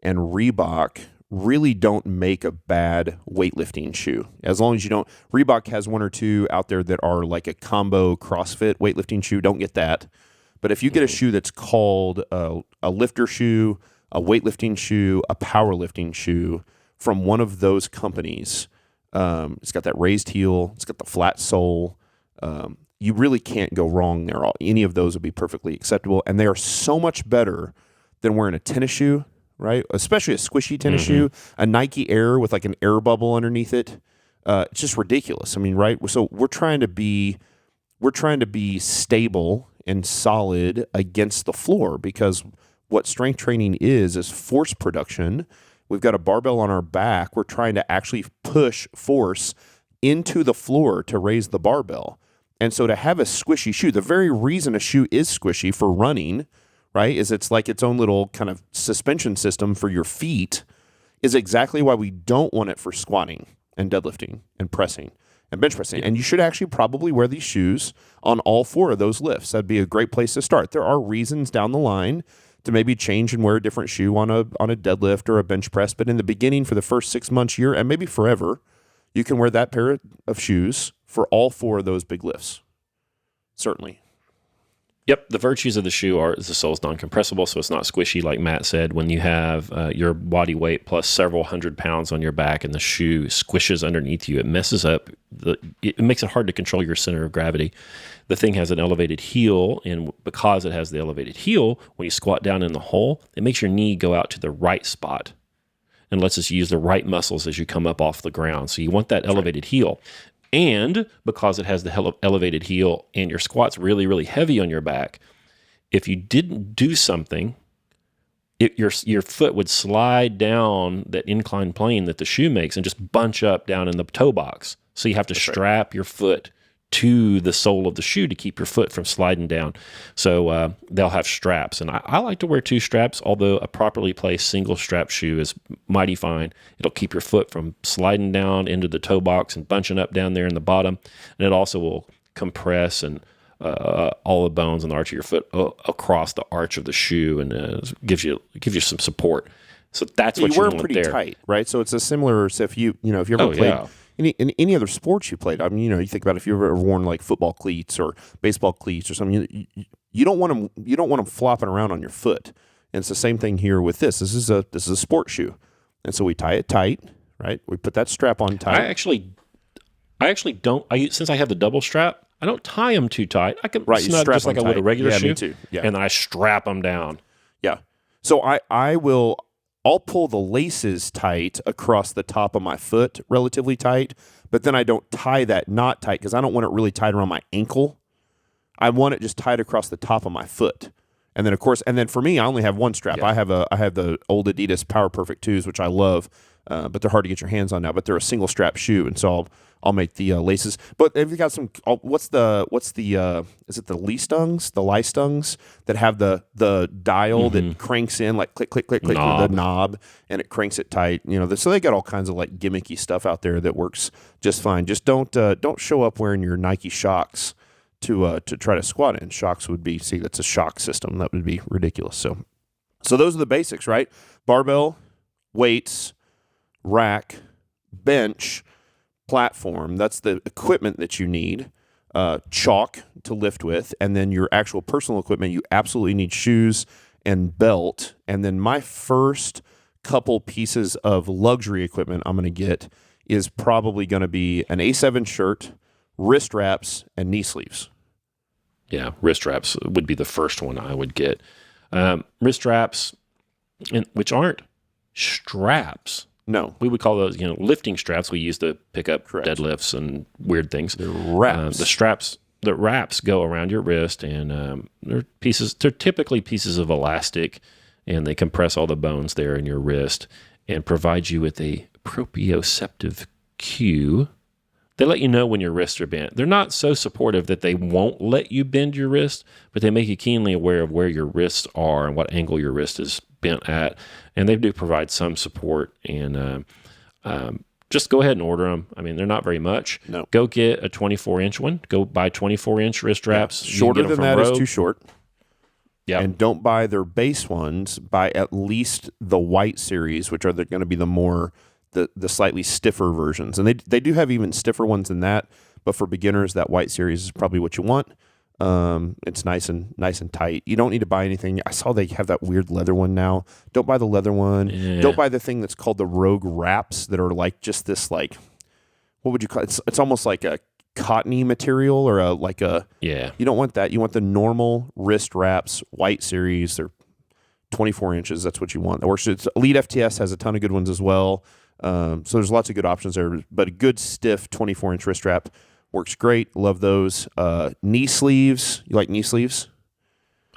[SPEAKER 1] and Reebok really don't make a bad weightlifting shoe. As long as you don't, Reebok has 1 or 2 out there that are like a combo CrossFit weightlifting shoe. Don't get that. But if you get a shoe that's called a lifter shoe, a weightlifting shoe, a powerlifting shoe from one of those companies, it's got that raised heel, it's got the flat sole. You really can't go wrong there. Any of those would be perfectly acceptable, and they are so much better than wearing a tennis shoe. Right, especially a squishy tennis shoe, a Nike Air with like an air bubble underneath it. It's just ridiculous. I mean, right? So we're trying to be stable and solid against the floor, because what strength training is force production. We've got a barbell on our back. We're trying to actually push force into the floor to raise the barbell. And so to have a squishy shoe, the very reason a shoe is squishy for running, right, is it's like its own little kind of suspension system for your feet, is exactly why we don't want it for squatting and deadlifting and pressing and bench pressing. And you should actually probably wear these shoes on all 4 of those lifts. That'd be a great place to start. There are reasons down the line to maybe change and wear a different shoe on a deadlift or a bench press, but in the beginning, for the first 6 months, year, and maybe forever, you can wear that pair of shoes for all 4 of those big lifts. Certainly.
[SPEAKER 2] Yep, the virtues of the shoe are the sole's non-compressible, so it's not squishy like Matt said. When you have your body weight plus several hundred pounds on your back and the shoe squishes underneath you, it messes up. It makes it hard to control your center of gravity. The thing has an elevated heel, and because it has the elevated heel, when you squat down in the hole, it makes your knee go out to the right spot and lets us use the right muscles as you come up off the ground. So you want that elevated heel. And because it has the elevated heel and your squat's really, really heavy on your back, if you didn't do something, your foot would slide down that inclined plane that the shoe makes and just bunch up down in the toe box. So you have to strap your foot to the sole of the shoe to keep your foot from sliding down. So they'll have straps. And I like to wear 2 straps, although a properly placed single strap shoe is mighty fine. It'll keep your foot from sliding down into the toe box and bunching up down there in the bottom. And it also will compress and all the bones and the arch of your foot across the arch of the shoe, and gives you some support. So that's what you
[SPEAKER 1] wear
[SPEAKER 2] want
[SPEAKER 1] pretty
[SPEAKER 2] there.
[SPEAKER 1] tight, right? So it's a similar. So if you ever played in any other sports you played, I mean, you think about if you've ever worn like football cleats or baseball cleats or something, you don't want them flopping around on your foot. And it's the same thing here with this. This is a sport shoe, and so we tie it tight, right? We put that strap on tight.
[SPEAKER 2] I actually don't. Since I have the double strap, I don't tie them too tight. I can snug just like I would a regular shoe.
[SPEAKER 1] Me too. Yeah.
[SPEAKER 2] And then I strap them down.
[SPEAKER 1] Yeah. So I'll pull the laces tight across the top of my foot, relatively tight, but then I don't tie that knot tight because I don't want it really tight around my ankle. I want it just tight across the top of my foot. And then, of course, for me, I only have one strap. Yeah. I have the old Adidas Power Perfect 2s, which I love, but they're hard to get your hands on now. But they're a single strap shoe, and so I'll make the laces. But have you got some? What's the? Is it the Leistungs, the Leistungs that have the dial that cranks in like click click click click with the knob, and it cranks it tight. So they got all kinds of like gimmicky stuff out there that works just fine. Just don't show up wearing your Nike Shocks to try to squat in. Shocks would be that's a shock system. That would be ridiculous. So those are the basics, right? Barbell, weights, rack, bench, platform. That's the equipment that you need. Chalk to lift with, and then your actual personal equipment. You absolutely need shoes and belt. And then my first couple pieces of luxury equipment I'm going to get is probably going to be an A7 shirt, wrist wraps, and knee sleeves.
[SPEAKER 2] Yeah, wrist wraps would be the first one I would get. Wrist wraps, which aren't straps.
[SPEAKER 1] No.
[SPEAKER 2] We would call those, lifting straps we use to pick up deadlifts and weird things.
[SPEAKER 1] They're wraps.
[SPEAKER 2] The wraps go around your wrist, and they're typically pieces of elastic, and they compress all the bones there in your wrist and provide you with a proprioceptive cue. They let you know when your wrists are bent. They're not so supportive that they won't let you bend your wrist, but they make you keenly aware of where your wrists are and what angle your wrist is bent at. And they do provide some support. And just go ahead and order them. I mean, they're not very much.
[SPEAKER 1] No.
[SPEAKER 2] Go get a 24-inch one. Go buy 24-inch wrist wraps.
[SPEAKER 1] Yeah. Shorter than that is too short.
[SPEAKER 2] Yeah.
[SPEAKER 1] And don't buy their base ones. Buy at least the white series, which are going to be the slightly stiffer versions. And they do have even stiffer ones than that, but for beginners, that white series is probably what you want. It's nice and tight. You don't need to buy anything. I saw they have that weird leather one now. Don't buy the leather one. Yeah. Don't buy the thing that's called the Rogue wraps that are like just this what would you call it? It's almost like a cottony material or
[SPEAKER 2] yeah.
[SPEAKER 1] You don't want that. You want the normal wrist wraps, white series. They're 24 inches. That's what you want. Elite FTS has a ton of good ones as well. So there's lots of good options there, but a good stiff 24-inch wrist wrap works great. Love those. Knee sleeves. You like knee sleeves?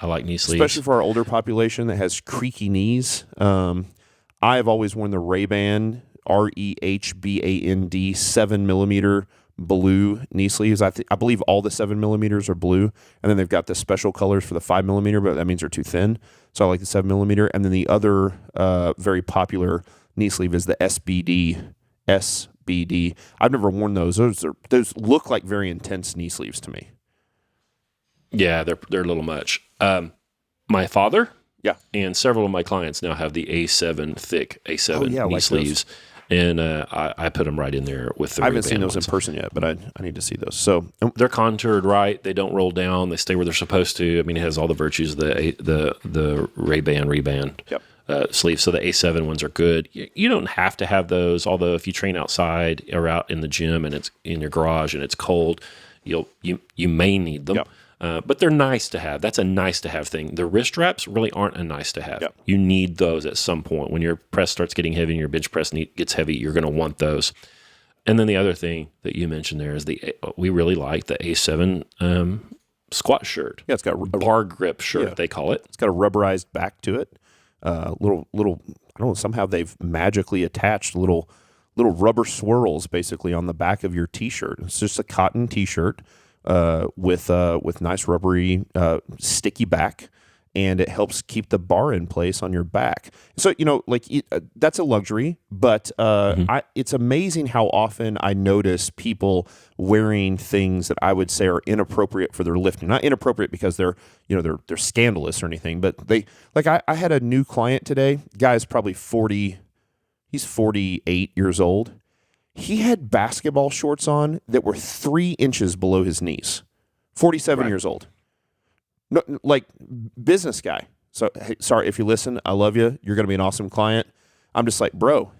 [SPEAKER 2] I like knee sleeves.
[SPEAKER 1] Especially for our older population that has creaky knees. I have always worn the Ray-Ban, REHBAND 7mm blue knee sleeves. I believe all the 7mm are blue, and then they've got the special colors for the 5mm, but that means they're too thin. So I like the 7mm. And then the other very popular knee sleeve is the SBD. I've never worn those. Those look like very intense knee sleeves to me.
[SPEAKER 2] Yeah, they're a little much. My father,
[SPEAKER 1] yeah,
[SPEAKER 2] and several of my clients now have the A7 thick A7 knee sleeves, and I put them right in there with the.
[SPEAKER 1] I haven't seen those in person yet, but I need to see those. So
[SPEAKER 2] they're contoured right. They don't roll down. They stay where they're supposed to. I mean, it has all the virtues of the Ray-Ban
[SPEAKER 1] Yep.
[SPEAKER 2] Sleeves. So the A7 ones are good. You don't have to have those, although if you train outside or out in the gym and it's in your garage and it's cold, you may need them. Yep. But they're nice to have. That's a nice to have thing. The wrist wraps really aren't a nice to have.
[SPEAKER 1] Yep.
[SPEAKER 2] You need those at some point. When your press starts getting heavy and your bench press gets heavy, you're going to want those. And then the other thing that you mentioned there is we really like the A7 squat shirt.
[SPEAKER 1] Yeah, it's got
[SPEAKER 2] bar grip shirt, they call it.
[SPEAKER 1] It's got a rubberized back to it. Little. I don't know. Somehow they've magically attached little rubber swirls basically on the back of your t-shirt. It's just a cotton t-shirt with nice rubbery sticky back, and it helps keep the bar in place on your back. So that's a luxury, but it's amazing how often I notice people wearing things that I would say are inappropriate for their lifting. Not inappropriate because they're scandalous or anything, but I had a new client today. Guy's probably 40. He's 48 years old. He had basketball shorts on that were 3 inches below his knees. 47 years old. No, like business guy. So, hey, sorry if you listen. I love you. You're going to be an awesome client. I'm just like, bro,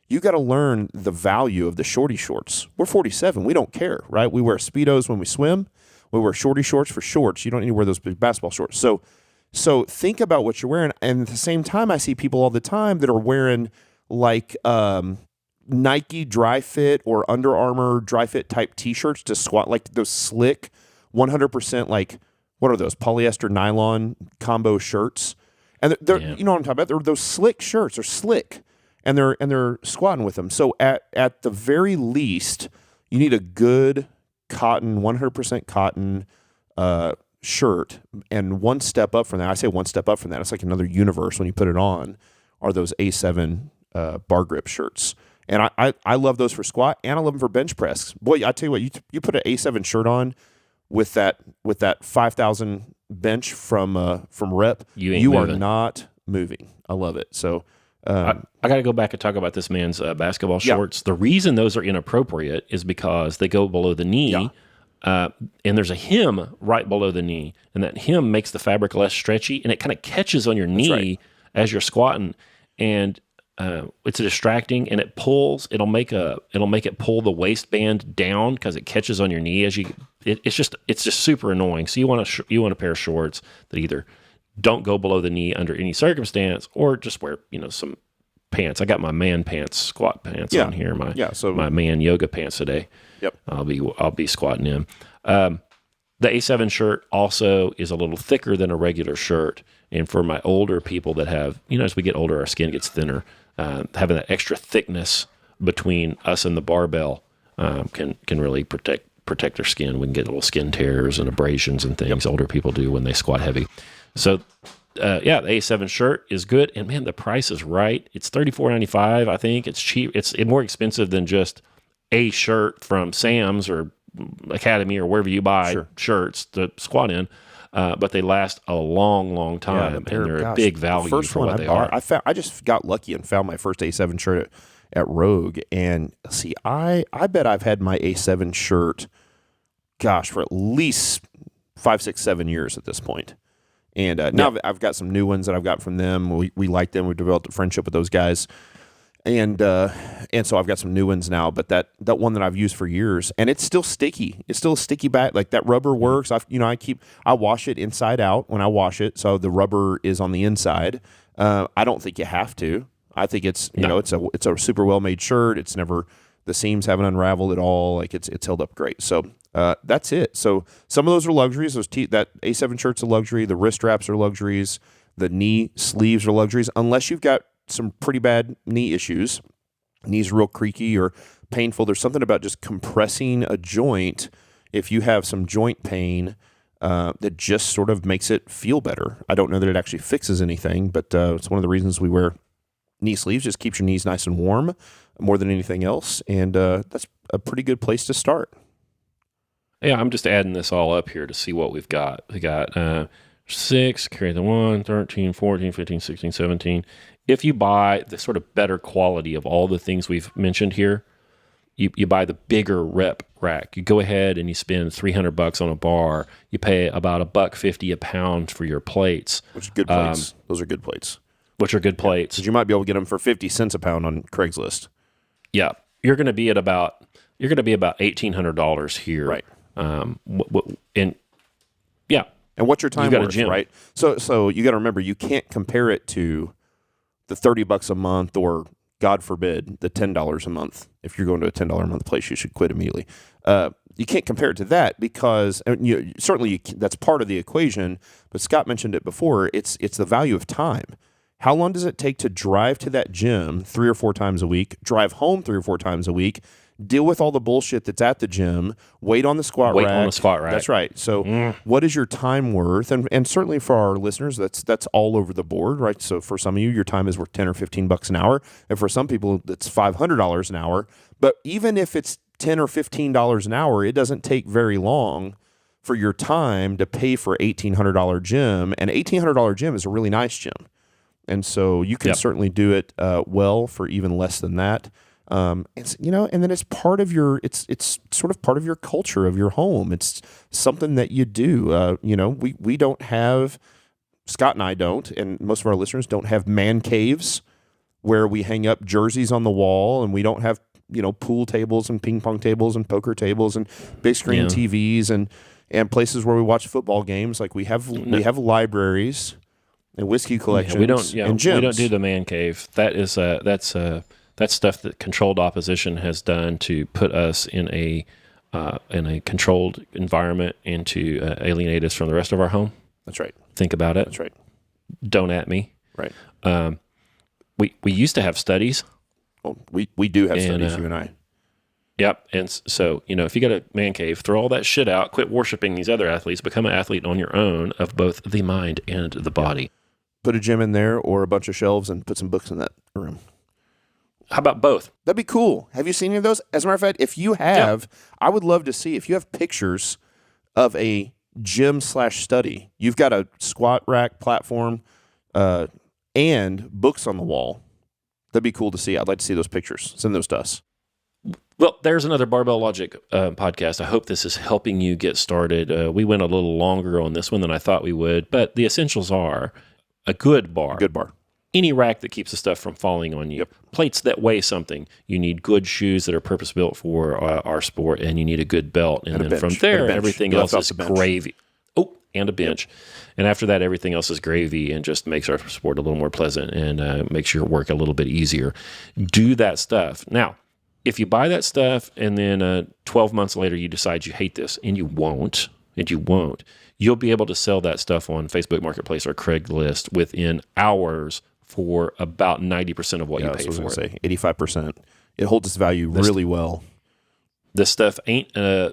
[SPEAKER 1] you got to learn the value of the shorty shorts. We're 47. We don't care, right? We wear Speedos when we swim. We wear shorty shorts for shorts. You don't need to wear those big basketball shorts. So think about what you're wearing. And at the same time, I see people all the time that are wearing like Nike Dry Fit or Under Armour Dry Fit type T-shirts to squat, like those slick 100% like, what are those, polyester nylon combo shirts? And they're you know what I'm talking about? They're those slick shirts. They're slick, and they're squatting with them. So at the very least, you need a good cotton, 100% cotton shirt. And one step up from that, I say one step up from that, it's like another universe when you put it on, are those A7 bar grip shirts. And I love those for squat, and I love them for bench press. Boy, I tell you what, you put an A7 shirt on with that 5,000 bench from Rep, you are not moving. I love it. So
[SPEAKER 2] I got to go back and talk about this man's basketball shorts. The reason those are inappropriate is because they go below the knee, and there's a hem right below the knee, and that hem makes the fabric less stretchy, and it kind of catches on your knee as you're squatting, and it's distracting, and it pulls. It'll make it pull the waistband down because it catches on your knee as you. It's just super annoying. So you want a pair of shorts that either don't go below the knee under any circumstance, or just wear some pants. I got my man pants, squat pants on here. My man yoga pants today.
[SPEAKER 1] Yep.
[SPEAKER 2] I'll be squatting in. The A7 shirt also is a little thicker than a regular shirt, and for my older people that have, as we get older, our skin gets thinner. Having that extra thickness between us and the barbell can really protect their skin. We can get little skin tears and abrasions and things older people do when they squat heavy. So, the A7 shirt is good, and man, the price is right. It's $34.95. I think it's cheap. It's more expensive than just a shirt from Sam's or Academy or wherever you buy shirts to squat in. But they last a long, long time, and they're a big value for what they are.
[SPEAKER 1] I just got lucky and found my first A7 shirt at Rogue, and see, I bet I've had my A7 shirt, for at least 5, 6, 7 years at this point. And now I've got some new ones that I've got from them. We like them. We developed a friendship with those guys. And so I've got some new ones now, but that one that I've used for years, and it's still sticky. It's still a sticky back. Like that rubber works. I wash it inside out when I wash it, so the rubber is on the inside. I don't think you have to. I think it's it's a super well made shirt. It's never, the seams haven't unraveled at all. Like it's held up great. So that's it. So some of those are luxuries. That A7 shirt's a luxury. The wrist straps are luxuries. The knee sleeves are luxuries, unless you've got some pretty bad knee issues, knees real creaky or painful. There's something about just compressing a joint, if you have some joint pain, that just sort of makes it feel better. I don't know that it actually fixes anything, but it's one of the reasons we wear knee sleeves. Just keeps your knees nice and warm more than anything else, and that's a pretty good place to start.
[SPEAKER 2] Yeah, I'm just adding this all up here to see what we've got. We got 6, carry the 1, 13, 14, 15, 16, 17. If you buy the sort of better quality of all the things we've mentioned here, you buy the bigger rep rack. You go ahead and you spend $300 on a bar. You pay about $1.50 a pound for your plates.
[SPEAKER 1] Which are good plates. Those are good plates.
[SPEAKER 2] Which are good plates.
[SPEAKER 1] Because you might be able to get them for 50 cents a pound on Craigslist.
[SPEAKER 2] Yeah. You're going to be about $1,800 here.
[SPEAKER 1] Right.
[SPEAKER 2] And
[SPEAKER 1] what's your time worth, right? So you got to remember, you can't compare it to the $30 a month or God forbid, the $10 a month. If you're going to a $10 a month place, you should quit immediately. You can't compare it to that because certainly that's part of the equation. But Scott mentioned it before. It's the value of time. How long does it take to drive to that gym 3 or 4 times a week, drive home 3 or 4 times a week, deal with all the bullshit that's at the gym, wait on the squat rack.
[SPEAKER 2] Wait on the squat rack.
[SPEAKER 1] That's right. So what is your time worth? And certainly for our listeners, that's all over the board, right? So for some of you, your time is worth $10 or $15 an hour. And for some people, it's $500 an hour. But even if it's $10 or $15 an hour, it doesn't take very long for your time to pay for an $1,800 gym. And an $1,800 gym is a really nice gym. And so you can certainly do it well for even less than that. It's and then it's part of your it's sort of part of your culture of your home. It's something that you do. We don't have, Scott and I don't, and most of our listeners don't have man caves where we hang up jerseys on the wall, and we don't have pool tables and ping pong tables and poker tables and big screen TVs and places where we watch football games. Like we have libraries and whiskey collections. And gyms.
[SPEAKER 2] We don't do the man cave. That is that's stuff that controlled opposition has done to put us in a controlled environment and to alienate us from the rest of our home.
[SPEAKER 1] That's right.
[SPEAKER 2] Think about it.
[SPEAKER 1] That's right.
[SPEAKER 2] Don't at me.
[SPEAKER 1] Right.
[SPEAKER 2] We used to have studies.
[SPEAKER 1] Well, we do have studies, you and I.
[SPEAKER 2] Yep. And so, if you got a man cave, throw all that shit out, quit worshiping these other athletes, become an athlete on your own of both the mind and the body.
[SPEAKER 1] Put a gym in there or a bunch of shelves and put some books in that room.
[SPEAKER 2] How about both?
[SPEAKER 1] That'd be cool. Have you seen any of those? As a matter of fact, if you have, I would love to see if you have pictures of a gym/study. You've got a squat rack platform and books on the wall. That'd be cool to see. I'd like to see those pictures. Send those to us.
[SPEAKER 2] Well, there's another Barbell Logic podcast. I hope this is helping you get started. We went a little longer on this one than I thought we would, but the essentials are a good bar. Any rack that keeps the stuff from falling on you. Plates that weigh something. You need good shoes that are purpose-built for our sport, and you need a good belt. And then from there, everything else is gravy. Oh, and a bench. And after that, everything else is gravy and just makes our sport a little more pleasant and makes your work a little bit easier. Do that stuff. Now, if you buy that stuff and then 12 months later you decide you hate this, and you won't, you'll be able to sell that stuff on Facebook Marketplace or Craigslist within hours for about 90% of what you pay for it.
[SPEAKER 1] Say 85%. It holds its value really well.
[SPEAKER 2] This stuff ain't a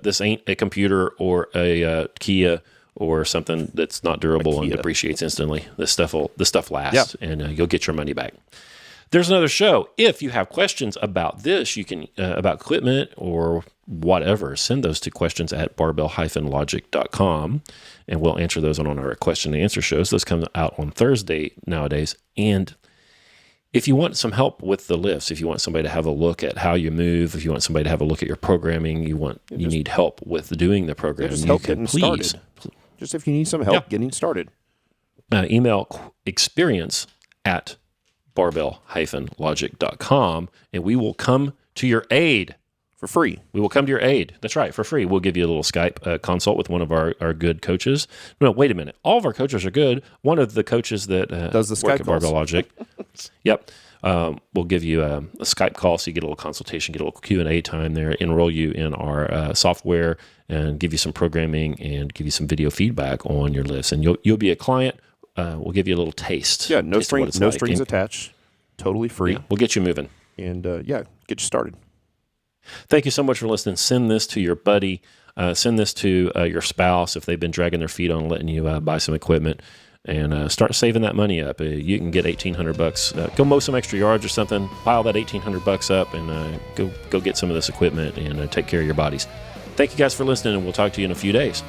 [SPEAKER 2] computer or a Kia or something that's not durable and depreciates instantly. This stuff lasts, and you'll get your money back. There's another show. If you have questions about this, you can about equipment or whatever, send those to questions at barbell-logic.com, and we'll answer those on our question and answer shows. Those come out on Thursday nowadays. And if you want some help with the lifts, if you want somebody to have a look at how you move, if you want somebody to have a look at your programming, you need help with doing the programming,
[SPEAKER 1] just help getting started. Just if you need some help getting started.
[SPEAKER 2] Email experience at barbell-logic.com, and we will come to your aid.
[SPEAKER 1] For free.
[SPEAKER 2] We will come to your aid. That's right, for free. We'll give you a little Skype consult with one of our good coaches. No, wait a minute. All of our coaches are good. One of the coaches that
[SPEAKER 1] does the Skype
[SPEAKER 2] at Barbell Logic. Yep. We'll give you a Skype call so you get a little consultation, get a little Q&A time there, enroll you in our software, and give you some programming and give you some video feedback on your lifts. And you'll be a client. We'll give you a little taste.
[SPEAKER 1] Yeah, no strings attached. Totally free.
[SPEAKER 2] Yeah, we'll get you moving.
[SPEAKER 1] And get you started.
[SPEAKER 2] Thank you so much for listening. Send this to your buddy. Send this to your spouse if they've been dragging their feet on letting you buy some equipment, and start saving that money up. You can get $1,800. Go mow some extra yards or something. Pile that $1,800 up and go get some of this equipment and take care of your bodies. Thank you guys for listening, and we'll talk to you in a few days.